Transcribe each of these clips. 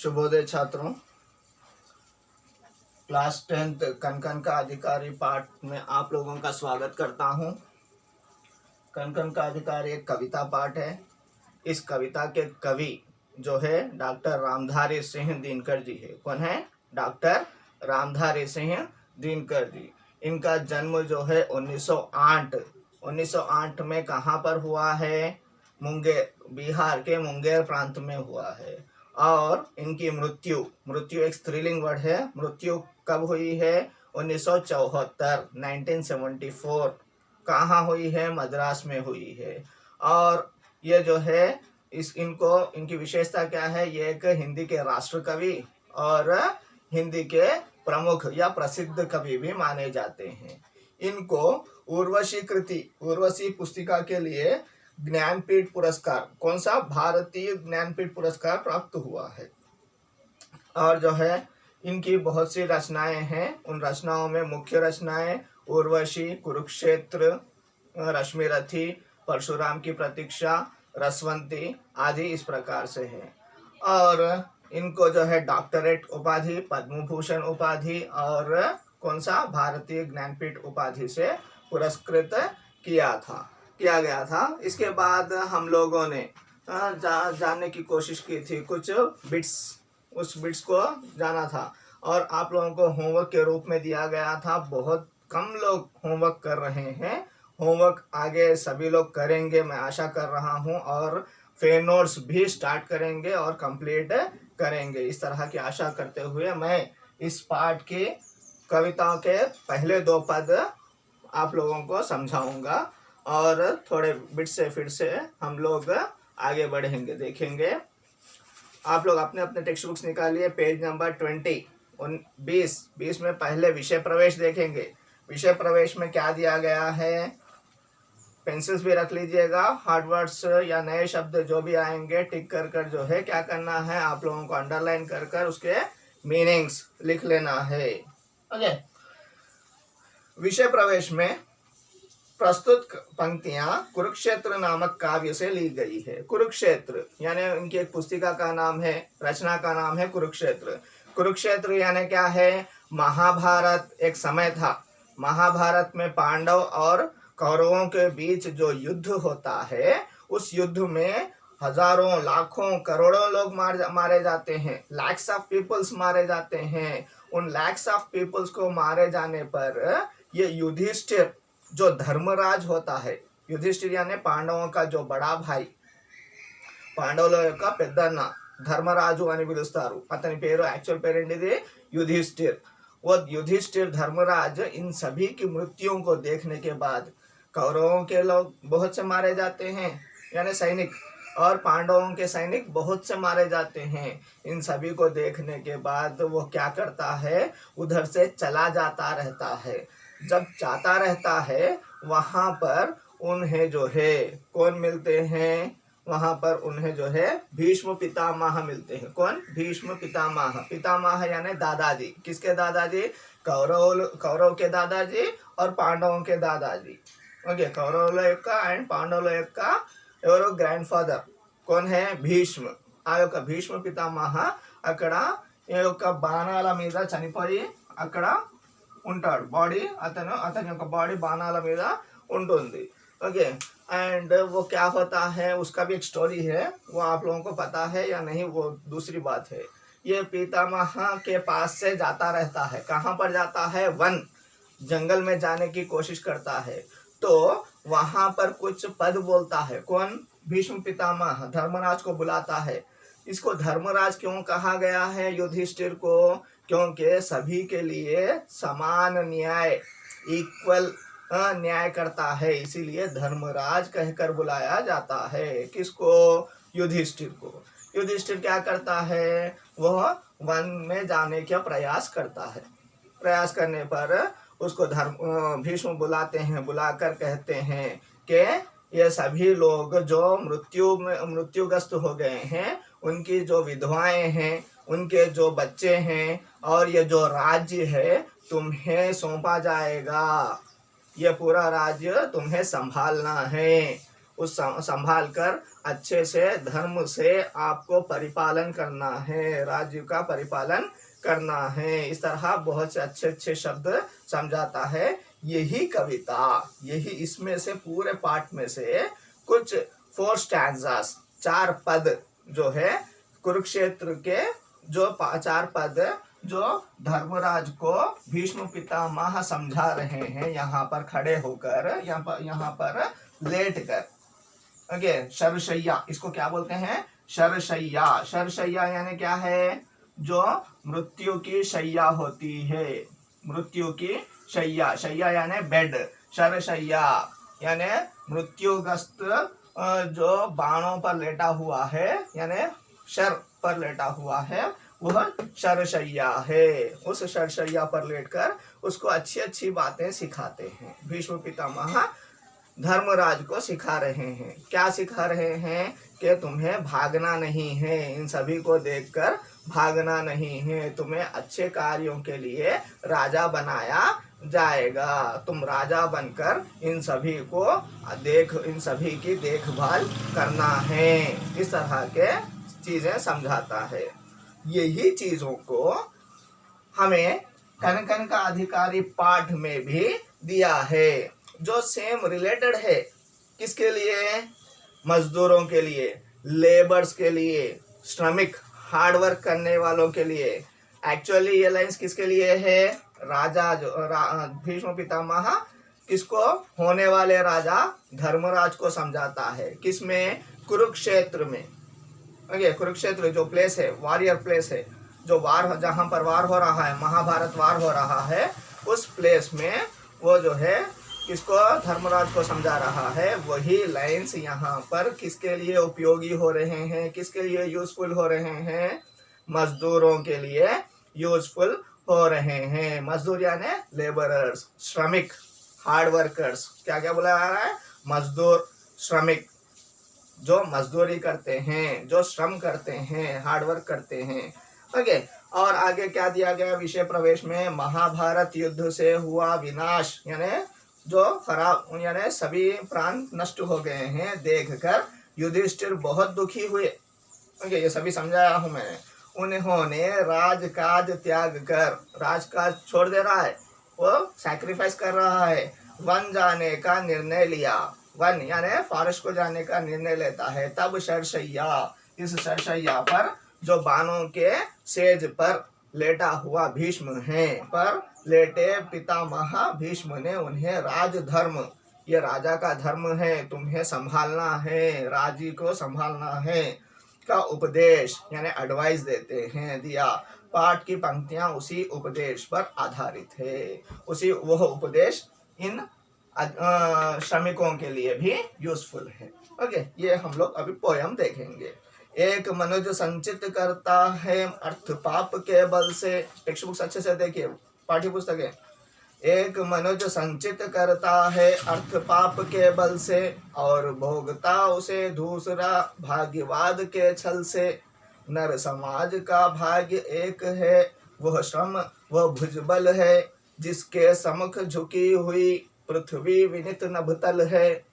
शुभोदय छात्रों। Class 10th कनकन का अधिकारी पाठ में आप लोगों का स्वागत करता हूं। कनकन का अधिकारी एक कविता पाठ है। इस कविता के कवि जो है डॉक्टर रामधारी सिंह दिनकर जी है। कौन है? डॉक्टर रामधारी सिंह दिनकर जी। इनका जन्म जो है 1908 में कहाँ पर हुआ है? मुंगेर, बिहार के मुंगेर प्रांत में हुआ है। और इनकी मृत्यु एक स्त्रीलिंग वर्ड है। मृत्यु कब हुई है? 1974 कहाँ हुई है? मद्रास में हुई है। और ये जो है इनकी विशेषता क्या है? ये एक हिंदी के राष्ट्र कवि और हिंदी के प्रमुख या प्रसिद्ध कवि भी माने जाते हैं। इनको उर्वशी पुस्तिका के लिए ज्ञानपीठ पुरस्कार, कौन सा? भारतीय ज्ञानपीठ पुरस्कार प्राप्त हुआ है। और जो है इनकी बहुत सी रचनाएं हैं। उन रचनाओं में मुख्य रचनाएं उर्वशी, कुरुक्षेत्र, रश्मिरथी, परशुराम की प्रतीक्षा, रसवंती आदि इस प्रकार से है। और इनको जो है डॉक्टरेट उपाधि, पद्म भूषण उपाधि और कौन सा? भारतीय ज्ञानपीठ उपाधि से पुरस्कृत किया गया था। इसके बाद हम लोगों ने जानने की कोशिश की थी, कुछ उस बिट्स को जाना था और आप लोगों को होमवर्क के रूप में दिया गया था। बहुत कम लोग होमवर्क कर रहे हैं। होमवर्क आगे सभी लोग करेंगे, मैं आशा कर रहा हूं, और फेयर नोट्स भी स्टार्ट करेंगे और कंप्लीट करेंगे। इस तरह की आशा करते हुए मैं इस पाठ की कविताओं के पहले 2 पद आप लोगों को समझाऊंगा और थोड़े बिट से फिर से हम लोग आगे बढ़ेंगे, देखेंगे। आप लोग अपने अपने टेक्स्ट बुक्स निकालिए, पेज नंबर 20 में पहले विषय प्रवेश देखेंगे। विषय प्रवेश में क्या दिया गया है? पेंसिल्स भी रख लीजिएगा। हार्ड वर्ड्स या नए शब्द जो भी आएंगे टिक कर कर जो है क्या करना है, आप लोगों को अंडरलाइन कर कर उसके मीनिंग्स लिख लेना है। ओके। विषय प्रवेश में प्रस्तुत पंक्तियां कुरुक्षेत्र नामक काव्य से ली गई है। कुरुक्षेत्र यानी इनकी एक पुस्तिका का नाम है, रचना का नाम है कुरुक्षेत्र। कुरुक्षेत्र यानी क्या है? महाभारत एक समय था। महाभारत में पांडव और कौरवों के बीच जो युद्ध होता है, उस युद्ध में हजारों, लाखों, करोड़ों लोग मारे जाते हैं। लैक्स ऑफ पीपल्स मारे जाते हैं। उन लैक्स ऑफ पीपल्स को मारे जाने पर ये युधिष्ठिर जो धर्मराज होता है, युधिष्ठिर यानी पांडवों का जो बड़ा भाई, पांडवों का పెద్దన్న ధర్మరాజు అని పిలుస్తారు। అతని పేరు యాక్చువల్ పేరు ఏంటిది? युधिष्ठिर। वो युधिष्ठिर धर्मराज इन सभी की मृत्युओं को देखने के बाद, कौरवों के लोग बहुत से मारे जाते हैं यानी सैनिक, और पांडवों के सैनिक बहुत से मारे जाते हैं। इन सभी को देखने के बाद वो क्या करता है? उधर से चला जाता रहता है। जब जाता रहता है वहां पर उन्हें जो है कौन मिलते हैं? वहां पर उन्हें जो है भीष्म पितामह मिलते हैं। कौन? भीष्म पितामह यानी दादाजी। किसके दादाजी? कौरव के दादाजी और पांडवों के दादाजी। ओके, कौरव का एंड पांडव का ఎవరో గ్రాండ్ ఫాదర్ कौन है? భీష్మ। ఆ యొక్క భీష్మ పితామహ అక్కడ ఈ యొక్క బాణాల మీద చనిపోయి అక్కడ ఉంటాడు। బాడీ అతని యొక్క బాడీ బాణాల మీద ఉంటుంది। ओके, एंड वो क्या होता है उसका भी एक स्टोरी है, वो आप लोगों को पता है या नहीं वो दूसरी बात है। ये पितामह के पास से जाता रहता है। कहाँ पर जाता है? वन, जंगल में जाने की कोशिश करता है। तो वहां पर कुछ पद बोलता है। कौन? भीष्म पितामह धर्मराज को बुलाता है। इसको धर्मराज क्यों कहा गया है युधिष्ठिर को? क्योंकि सभी के लिए समान न्याय, इक्वल न्याय करता है, इसीलिए धर्मराज कहकर बुलाया जाता है। किसको? युधिष्ठिर को। युधिष्ठिर क्या करता है? वह वन में जाने का प्रयास करता है। प्रयास करने पर उसको भीष्म बुलाते हैं। बुलाकर कहते हैं कि ये सभी लोग जो मृत्युग्रस्त हो गए हैं, उनकी जो विधवाएं हैं, उनके जो बच्चे हैं और ये जो राज्य है तुम्हें सौंपा जाएगा। ये पूरा राज्य तुम्हें संभालना है। संभाल कर अच्छे से धर्म से आपको परिपालन करना है, राज्य का परिपालन करना है। इस तरह बहुत से अच्छे अच्छे शब्द समझाता है यही कविता। यही इसमें से पूरे पाठ में से कुछ 4 स्टैंजास, 4 पद जो है कुरुक्षेत्र के जो 4 पद जो धर्मराज को भीष्म पितामह समझा रहे हैं, यहाँ पर खड़े होकर, यहाँ पर लेट कर। ओके, शरशैया इसको क्या बोलते हैं? शरशैया। शरशैया यानी क्या है? जो मृत्यु की शैया होती है, मृत्यु की शैया। शैया यानी बेड। शरशैया यानी मृत्युग्रस्त जो बाणों पर लेटा हुआ है, यानी शर पर लेटा हुआ है, वह शरशैया है। उस शरशैया पर लेटकर उसको अच्छी अच्छी बातें सिखाते हैं। भीष्म पितामह धर्मराज को सिखा रहे हैं। क्या सिखा रहे हैं? कि तुम्हें भागना नहीं है, इन सभी को देखकर भागना नहीं है, तुम्हें अच्छे कार्यों के लिए राजा बनाया जाएगा। तुम राजा बनकर इन सभी की देखभाल करना है। इस तरह के चीजें समझाता है। यही चीजों को हमें कन कन का अधिकारी पाठ में भी दिया है, जो सेम रिलेटेड है। किसके लिए? मजदूरों के लिए, लेबर्स के लिए, श्रमिक हार्ड वर्क करने वालों के लिए। एक्चुअली ये लाइंस किसके लिए है? राजा भीष्म पितामह किसको? होने वाले राजा धर्मराज को समझाता है। किसमें? कुरुक्षेत्र में। ओके, कुरुक्षेत्र जो प्लेस है, वॉरियर प्लेस है, जो वार, जहां पर वार हो रहा है, महाभारत वार हो रहा है, उस प्लेस में वो जो है किसको? धर्मराज को समझा रहा है। वही लाइंस यहाँ पर किसके लिए उपयोगी हो रहे हैं? किसके लिए यूजफुल हो रहे हैं? मजदूरों के लिए यूजफुल हो रहे हैं। मजदूर यानी लेबरर्स, श्रमिक, हार्ड वर्कर्स। क्या क्या बोला जा रहा है? मजदूर, श्रमिक, जो मजदूरी करते हैं, जो श्रम करते हैं, हार्ड वर्क करते हैं। ओके, और आगे क्या दिया गया विषय प्रवेश में? महाभारत युद्ध से हुआ विनाश, यानी जो खराब, यानी सभी प्राण नष्ट हो गए हैं देखकर युधिष्ठिर बहुत दुखी हुए। ओके, ये सभी समझाया हूं मैंने। उन्होंने राजकाज त्याग कर, राजकाज छोड़ दे रहा है, वो सैक्रिफाइस कर रहा है, वन जाने का निर्णय लिया। वन यानी फॉरेस्ट को जाने का निर्णय लेता है। तब शरशैया, इस शरशैया पर जो बाणों के सेज पर लेटा हुआ भीष्म है, पर लेटे पितामह भीष्म ने उन्हें राजधर्म, ये राजा का धर्म है, तुम्हें संभालना है, राज्य को संभालना है, का उपदेश यानी एडवाइस देते हैं, दिया। पाठ की पंक्तियां उसी उपदेश पर आधारित है। उसी वह उपदेश इन श्रमिकों के लिए भी यूजफुल है। ओके, ये हम लोग अभी पोयम देखेंगे। एक मनुज संचित करता है अर्थ पाप के बल से। टेक्स्ट बुक्स अच्छे से देखिए, पाठ्य पुस्तक है। एक मनुज संचित करता है अर्थ पाप के बल से, और भोगता उसे दूसरा भाग्यवाद के छल से। नर समाज का भाग्य एक है, वह श्रम वह भुजबल है, जिसके सम्मुख झुकी हुई पृथ्वी विनित नभतल है।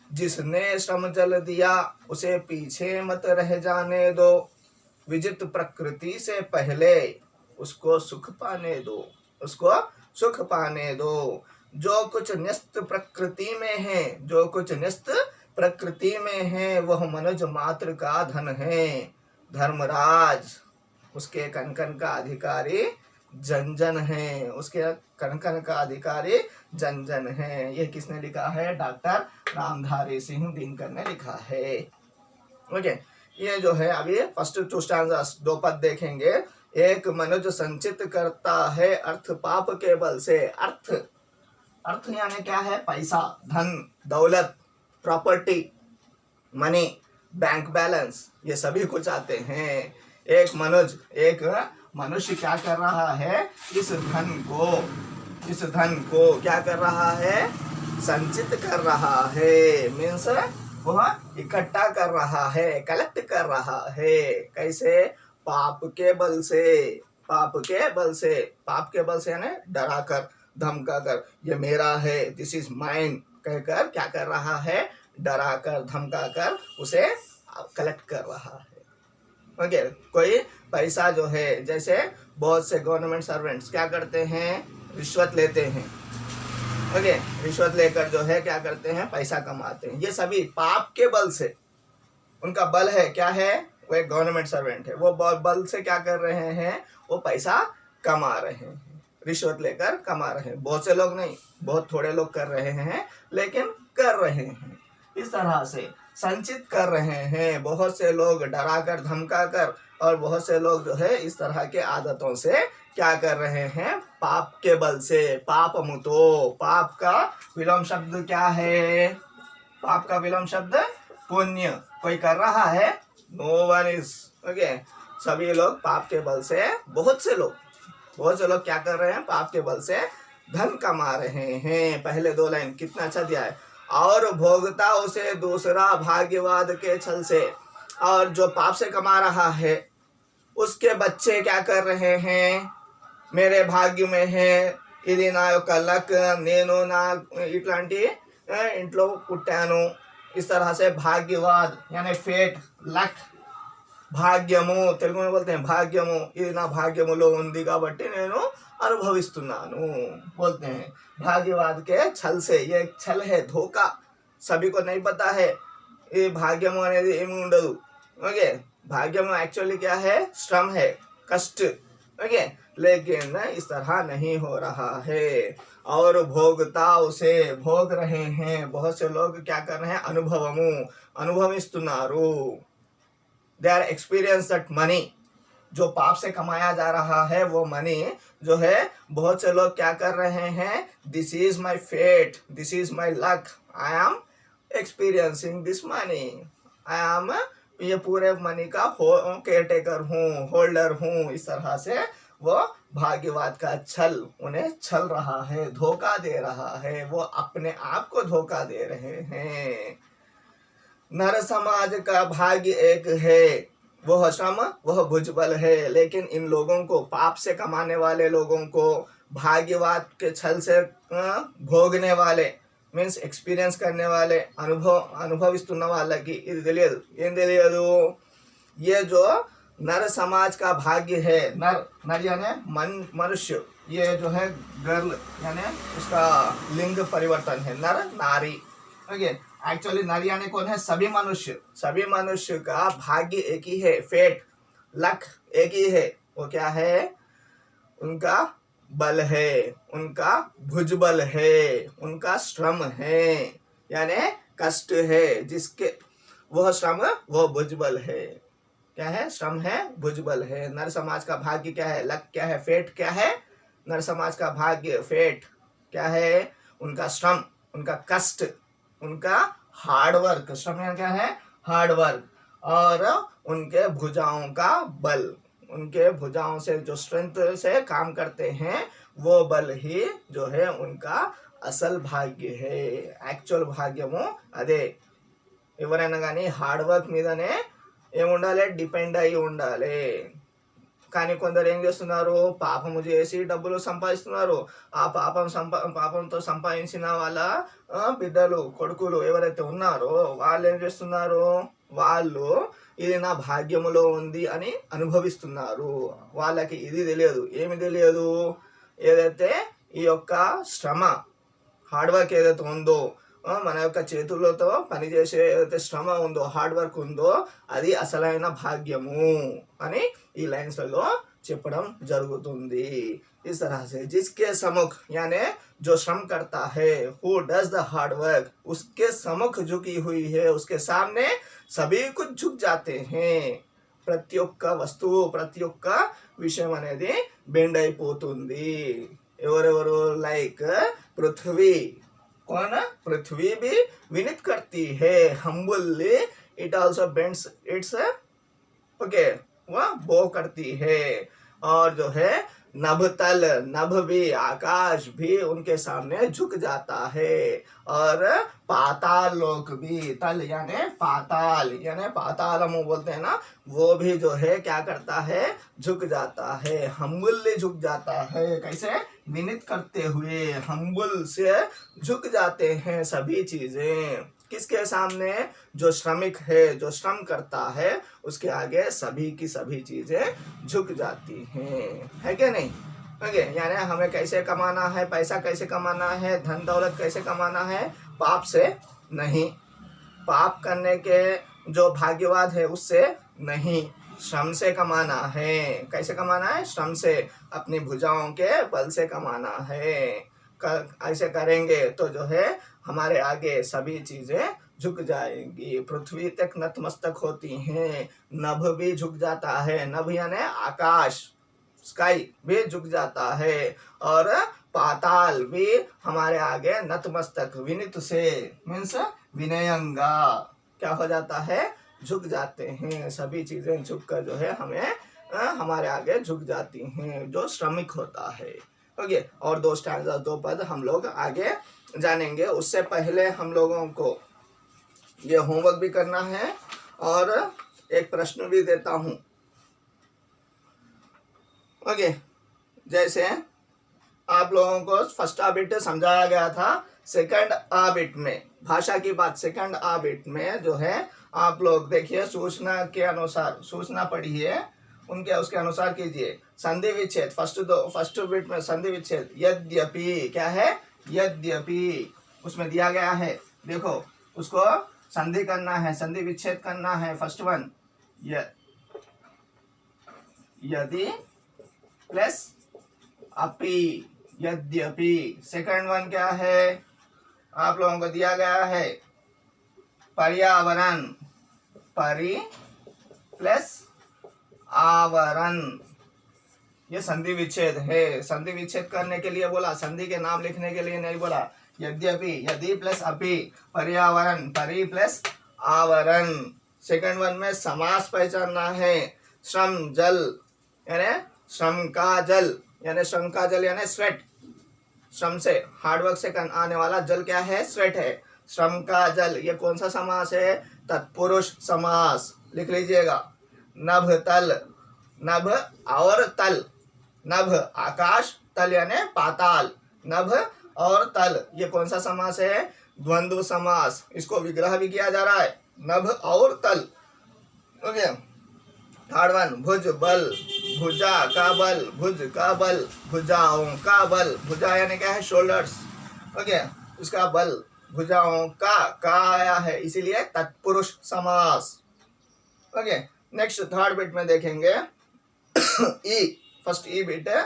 जिसने श्रम जल दिया उसे पीछे मत रह जाने दो, विजित प्रकृति से पहले उसको सुख पाने दो, उसको सुख पाने दो। जो कुछ न्यस्त प्रकृति में है, जो कुछ न्यस्त प्रकृति में है, वह मनुज मात्र का धन है। धर्मराज उसके कनकन का अधिकारी जन जन है, उसके कनकन का अधिकारी जन जन है। ये किसने लिखा है? डॉक्टर रामधारी सिंह दिनकर ने लिखा है। ओके, ये जो है अभी फर्स्ट 2 स्टैंजास, 2 पद देखेंगे। एक मनुज संचित करता है अर्थ पाप के बल से। अर्थ, अर्थ यानी क्या है? पैसा, धन, दौलत, प्रॉपर्टी, मनी, बैंक बैलेंस, ये सभी कुछ आते हैं। एक मनुष्य क्या कर रहा है? इस धन को क्या कर रहा है? संचित कर रहा है। मीन्स वह इकट्ठा कर रहा है, कलेक्ट कर रहा है। कैसे? पाप के बल से। पाप के बल से, पाप के बल से यानी डरा कर, धमका कर, ये मेरा है, दिस इज माइन कहकर क्या कर रहा है? डरा कर धमका कर उसे कलेक्ट कर रहा है। ओके, कोई पैसा जो है, जैसे बहुत से गवर्नमेंट सर्वेंट्स क्या करते हैं, रिश्वत लेते हैं। ओके, रिश्वत लेकर जो है क्या करते हैं, पैसा कमाते हैं। ये सभी पाप के बल से, उनका बल है क्या है, वो एक गवर्नमेंट सर्वेंट है, वो बल से क्या कर रहे हैं, वो पैसा कमा रहे हैं, रिश्वत लेकर कमा रहे हैं। बहुत से लोग नहीं, बहुत थोड़े लोग कर रहे हैं, लेकिन कर रहे हैं। इस तरह से संचित कर रहे हैं बहुत से लोग, डरा कर धमका कर, और बहुत से लोग जो है इस तरह के आदतों से क्या कर रहे हैं, पाप के बल से। पाप मुतो, पाप का विलोम शब्द क्या है, पाप का विलोम शब्द पुण्य। कोई कर रहा है, नो वन इज। ओके, सभी लोग पाप के बल से, बहुत से लोग क्या कर रहे हैं, पाप के बल से धन कमा रहे हैं। पहले 2 लाइन कितना अच्छा दिया है, और भोगता उसे दूसरा भाग्यवाद के छल से। और जो पाप से कमा रहा है उसके बच्चे क्या कर रहे हैं, मेरे भाग्य में है, ఇది నా యొక్క లక్, నేను నా ఇట్లాంటి ఇంట్లో పుట్టాను, इस तरह से भाग्यवाद यानी फेट, लक, భాగ్యము తెలుగులో बोलते हैं भाग्यము, ఇది నా భాగ్యములో ఉంది కాబట్టి నేను అనుభవిస్తున్నాను बोलते हैं। भाग्यवाद के छल से, ये एक छल है, धोखा। सभी को नहीं पता है ये भाग्यము అనేది ఏమీ ఉండదు। ओके, भाग्यము एक्चुअली क्या है, श्रम है, कष्ट। ओके, लेकिन इस तरह नहीं हो रहा है। और भोगता उसे, भोग रहे हैं, बहुत से लोग क्या कर रहे हैं, अनुभवमु, अनुभविस्तुन्नारू, they are experience that money. जो पाप से कमाया जा रहा है वो मनी जो है, बहुत से लोग क्या कर रहे हैं, this is my fate, this is my luck, I am experiencing this money, I am, ये पूरे मनी का केयर टेकर हूँ, होल्डर हूँ। इस तरह से वो भाग्यवाद का छल उन्हें छल रहा है, धोखा दे रहा है, वो अपने आप को धोखा दे रहे हैं। नर समाज का भाग्य एक है, वह श्रम, वह भुजबल है। लेकिन इन लोगों को, पाप से कमाने वाले लोगों को, भाग्यवाद के छल से भोगने वाले, मीन्स एक्सपीरियंस करने वाले, अनुभविस्तुन्न వాళ్ళకి ఇది తెలియదు। ఏం తెలియదు, ये जो नर समाज का भाग्य है, नर यानी मनुष्य, ये जो है गर्ल यानी उसका लिंग परिवर्तन है, नर नारी। ओके, एक्चुअली नर यानी कौन है, सभी मनुष्य का भाग्य एक ही है, फेट, लक एक ही है। वो क्या है, उनका बल है, उनका भुजबल है, उनका श्रम है, यानी कष्ट है, जिसके वह श्रम वह भुजबल है। क्या है, श्रम है, भुजबल है। नर समाज का भाग्य क्या है, लक क्या है, फेट क्या है, नर समाज का भाग्य फेट क्या है, उनका श्रम, उनका कष्ट, उनका हार्ड वर्क। श्रम क्या है, हार्ड वर्क, और उनके भुजाओं का बल, उनके भुजाओं से जो स्ट्रेंथ से काम करते हैं वो बल ही जो है उनका असल भाग्य है। యాక్చువల్ భాగ్యము అదే। ఎవరైనా కానీ హార్డ్ వర్క్ మీదనే ఏముండాలి, డిపెండ్ అయి ఉండాలి। కానీ కొందరు ఏం చేస్తున్నారు, పాపము చేసి డబ్బులు సంపాదిస్తున్నారు। ఆ పాపంతో సంపాదించిన వాళ్ళ బిడ్డలు, కొడుకులు ఎవరైతే ఉన్నారో వాళ్ళు ఏం చేస్తున్నారు, వాళ్ళు ఇది నా భాగ్యములో ఉంది అని అనుభవిస్తున్నారు। వాళ్ళకి ఇది తెలియదు, ఏమి తెలియదు, ఏదైతే ఈ యొక్క శ్రమ, హార్డ్ వర్క్ ఏదైతే ఉందో, మన యొక్క చేతులతో పనిచేసే ఏదైతే శ్రమ ఉందో, హార్డ్ వర్క్ ఉందో, అది అసలైన భాగ్యము అని ఈ లైన్స్లలో చెప్పడం జరుగుతుంది। इस तरह से जिसके सम्मुख यानी जो श्रम करता है, who does the hard work, उसके सम्मुख झुकी हुई है, उसके सामने सभी कुछ झुक जाते हैं। ప్రతి ఒక్క వస్తువు, ప్రతి ఒక్క విషయం అనేది బెండ్ అయిపోతుంది। ఎవరెవరు, లైక్ పృథ్వీ, कौन, पृथ्वी भी विनित करती है, humbly, it also bends its, okay, वह बो करती है। और जो है नभ तल, नभ भी, आकाश भी उनके सामने झुक जाता है। और पाताल लोक भी, तल यानी पातालम बोलते हैं ना, वो भी जो है क्या करता है, झुक जाता है, हम्बुल्ली झुक जाता है। कैसे, विनित करते हुए, हम्बुल से झुक जाते हैं सभी चीजें। किसके सामने? जो श्रमिक है, जो श्रम करता है, उसके आगे सभी की सभी चीजें झुक जाती हैं, है क्या नहीं? ओके, यानी हमें कैसे कमाना है, पैसा कैसे कमाना है, धन दौलत कैसे कमाना है? पाप से नहीं, पाप करने के जो भाग्यवाद है उससे नहीं, श्रम से कमाना है। कैसे कमाना है? श्रम से, अपनी भुजाओं के बल से कमाना है। ऐसे करेंगे तो जो है हमारे आगे सभी चीजें झुक जाएंगी। पृथ्वी तक नतमस्तक होती हैं, नभ भी झुक जाता है, नभ यानी आकाश, स्काई भी झुक जाता है, और पाताल भी हमारे आगे नतमस्तक, विनित से मीन्स विनयंगा, क्या हो जाता है? झुक जाते हैं। सभी चीजें झुक कर जो है हमें हमारे आगे झुक जाती हैं, जो श्रमिक होता है। ओके, और दो स्टैंजा, दो पद हम लोग आगे जानेंगे। उससे पहले हम लोगों को ये होमवर्क भी करना है और एक प्रश्न भी देता हूं। ओके, जैसे आप लोगों को फर्स्ट आ बिट समझाया गया था, सेकंड आ बिट में, भाषा की बात, सेकंड आ बिट में जो है आप लोग देखिए, सूचना के अनुसार, सूचना पढ़िए, उनके उसके अनुसार कीजिए। संधि विच्छेद, फर्स्ट बिट में संधि विच्छेद, यद्यपि, क्या है? यद्यपि, उसमें दिया गया है, देखो उसको संधि करना है, संधि विच्छेद करना है। फर्स्ट वन यदि प्लस अपि, यद्यपि। सेकंड वन क्या है? आप लोगों को दिया गया है पर्यावरण, परि प्लस आवरण, ये संधि विच्छेद है। संधि विच्छेद करने के लिए बोला, संधि के नाम लिखने के लिए नहीं बोला। यद्यपि, यदि प्लस अपि, पर्यावरण, परि प्लस आवरण। सेकंड वन में समास पहचानना है, श्रम जल, यानी श्रम का जल, यानी श्रम का जल यानी स्वेट, श्रम से, हार्डवर्क से आने वाला जल क्या है? स्वेट है। श्रम का जल, ये कौन सा समास है? तत्पुरुष समास, लिख लीजिएगा। नभ तल, नभ और तल, नभ आकाश, तल यानी पाताल, नभ और तल, ये कौन सा समास है? द्वंद्व समास। इसको विग्रह भी किया जा रहा है, नभ और तल। ओके, थर्ड वन भुज बल, भुजा का बल, भुज का बल, भुजाओं का बल, भुजा यानी क्या है? शोल्डर्स। ओके, उसका बल, भुजाओं का आया है, इसीलिए तत्पुरुष समास। ओके, नेक्स्ट थर्ड बिट में देखेंगे ई, फर्स्ट ई बिट है,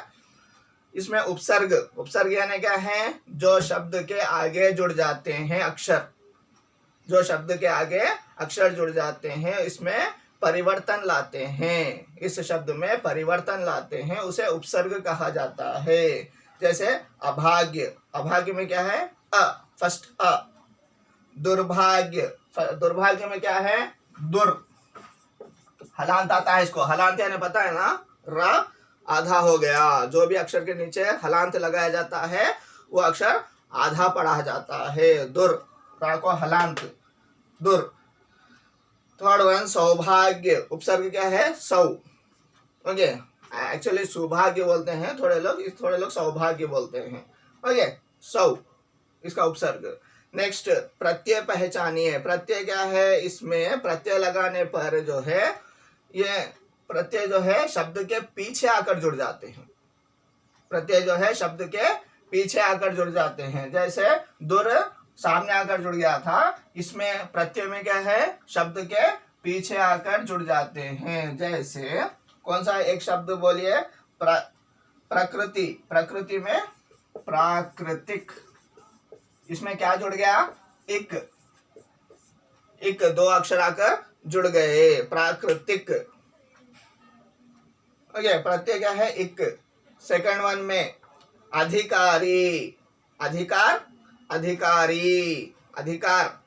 इसमें उपसर्ग, उपसर्ग यानी क्या है? जो शब्द के आगे जुड़ जाते हैं अक्षर, जो शब्द के आगे अक्षर जुड़ जाते हैं, इसमें परिवर्तन लाते हैं, इस शब्द में परिवर्तन लाते हैं, उसे उपसर्ग कहा जाता है। जैसे अभाग्य, अभाग्य में क्या है? अ, फर्स्ट अ। दुर्भाग्य, दुर्भाग्य में क्या है? दुर, हलांत आता है इसको, हलांत यानी पता है ना, र आधा हो गया, जो भी अक्षर के नीचे हलांत लगाया जाता है वो अक्षर आधा पढ़ा जाता है। दुर, रा को हलांत, दुर। थर्ड वन सौभाग्य, उपसर्ग क्या है? सौ। ओके, एक्चुअली सौभाग्य बोलते हैं थोड़े लोग सौभाग्य बोलते हैं। ओके, सौ इसका उपसर्ग। नेक्स्ट प्रत्यय पहचानिए, प्रत्यय क्या है? इसमें प्रत्यय लगाने पर जो है, ये प्रत्यय जो है शब्द के पीछे आकर जुड़ जाते हैं, प्रत्यय जो है शब्द के पीछे आकर जुड़ जाते हैं। जैसे दुर सामने आकर जुड़ गया था, इसमें प्रत्यय में क्या है? शब्द के पीछे आकर जुड़ जाते हैं। जैसे कौन सा एक शब्द बोलिए? प्रकृति, प्रकृति में प्राकृतिक, इसमें क्या जुड़ गया? इक, इक, दो अक्षर आकर जुड़ गए, प्राकृतिक। ओके, प्रत्यय क्या है? इक। सेकंड वन में अधिकारी, अधिकार, अधिकारी, अधिकार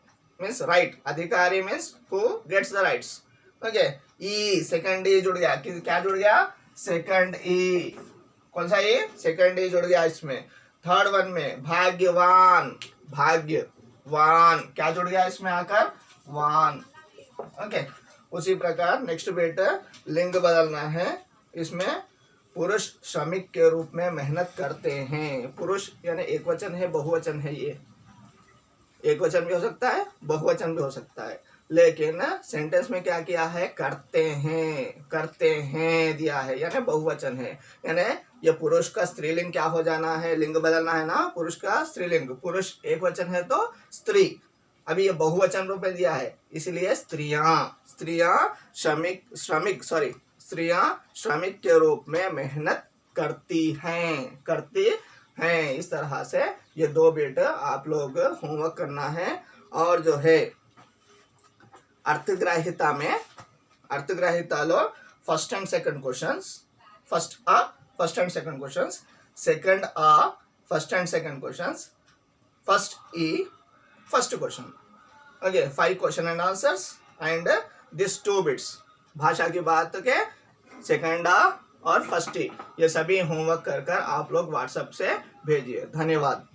मीन्स राइट, अधिकारी means who gets the rights. Okay, ई, सेकंड ई जुड़ गया, क्या जुड़ गया? सेकंड ई, कौन सा ई? सेकंड ई जुड़ गया इसमें। थर्ड वन में भाग्यवान, भाग्यवान, क्या जुड़ गया इसमें आकर? वान। ओके, उसी प्रकार नेक्स्ट बेटा लिंग बदलना है, इसमें पुरुष श्रमिक के रूप में मेहनत करते हैं। पुरुष यानी एक वचन है, बहुवचन है ये। एक वचन भी हो सकता है, बहुवचन भी हो सकता है, लेकिन सेंटेंस में क्या किया है, करते हैं दिया है, यानी बहुवचन है। यानी ये पुरुष का स्त्रीलिंग क्या हो जाना है, लिंग बदलना है ना, पुरुष का स्त्रीलिंग, पुरुष एक वचन है तो स्त्री, अभी ये बहुवचन रूप में दिया है, इसलिए स्त्रियां श्रमिक के रूप में मेहनत करती हैं। इस तरह से ये 2 बिट आप लोग होमवर्क करना है। और जो है अर्थग्राहिता लो first and second questions, first and second questions, second first and second questions, first first question, okay 5 question and answers and this 2 bits, भाषा की बात के सेकंड और फर्स्ट ये सभी होमवर्क कर आप लोग व्हाट्सएप से भेजिए। धन्यवाद।